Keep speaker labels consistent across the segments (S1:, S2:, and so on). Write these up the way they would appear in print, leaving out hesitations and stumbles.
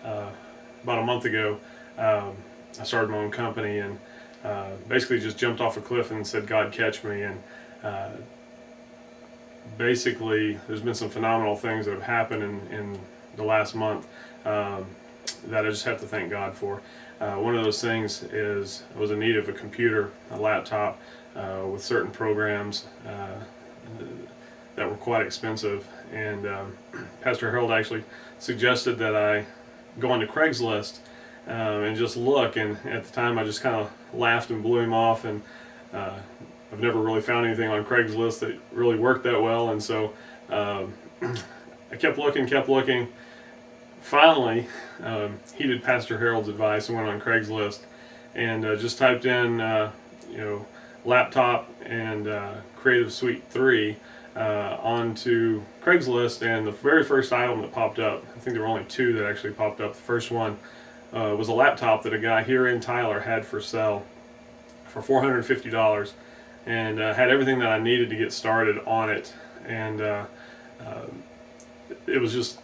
S1: about a month ago, I started my own company, and basically just jumped off a cliff and said, "God, catch me." And basically, there's been some phenomenal things that have happened in the last month that I just have to thank God for. One of those things is I was in need of a computer, a laptop with certain programs that were quite expensive, and Pastor Harold actually suggested that I go onto Craigslist and just look, and at the time I just kind of laughed and blew him off, and I've never really found anything on Craigslist that really worked that well, and so I kept looking. Finally, heeded Pastor Harold's advice and went on Craigslist and just typed in laptop and Creative Suite 3 onto Craigslist, and the very first item that popped up, I think there were only two that actually popped up. The first one was a laptop that a guy here in Tyler had for sale for $450, and had everything that I needed to get started on it, and it was just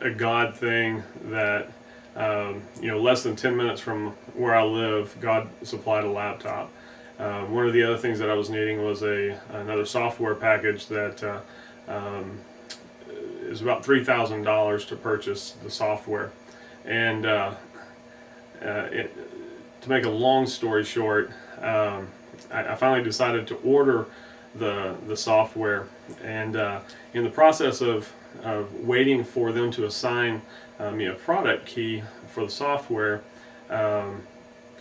S1: a God thing that less than 10 minutes from where I live, God supplied a laptop. One of the other things that I was needing was another software package that is about $3,000 to purchase the software. And to make a long story short, I finally decided to order the software, and in the process of waiting for them to assign me a product key for the software,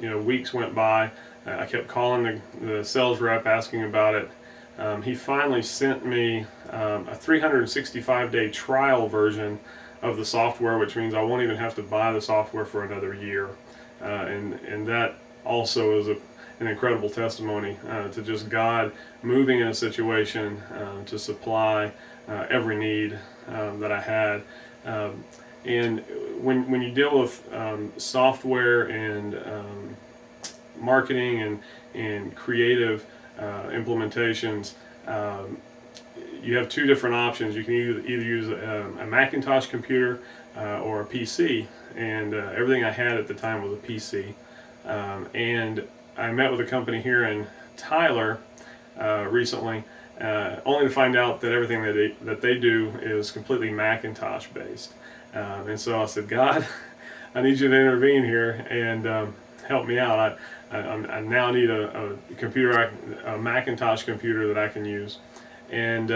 S1: weeks went by. I kept calling the sales rep asking about it. He finally sent me a 365-day trial version of the software, which means I won't even have to buy the software for another year. And that also is an incredible testimony to just God moving in a situation to supply every need that I had. And when you deal with software and marketing and creative implementations, you have two different options. You can either use a Macintosh computer or a PC, and everything I had at the time was a PC. And I met with a company here in Tyler recently, only to find out that everything that they do is completely Macintosh based. And so I said, "God, I need you to intervene here and help me out. I now need a computer, a Macintosh computer that I can use." And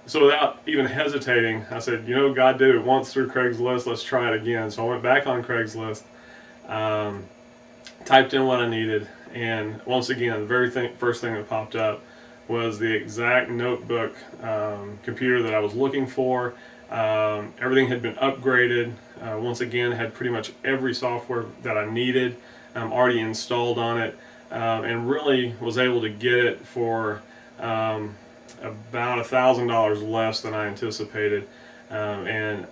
S1: so without even hesitating, I said, "God did it once through Craigslist, let's try it again." So I went back on Craigslist, typed in what I needed, and once again, the very first thing that popped up was the exact notebook computer that I was looking for. Everything had been upgraded. Once again, had pretty much every software that I needed already installed on it, and really was able to get it for about $1,000 less than I anticipated. And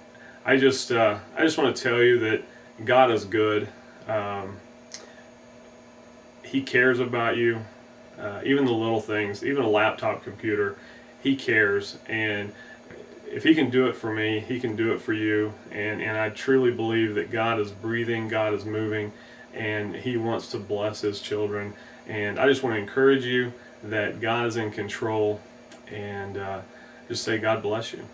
S1: I just want to tell you that God is good. He cares about you, even the little things, even a laptop computer. He cares, and if He can do it for me, He can do it for you. And I truly believe that God is breathing, God is moving, and He wants to bless His children. And I just want to encourage you that God is in control, and just say, God bless you.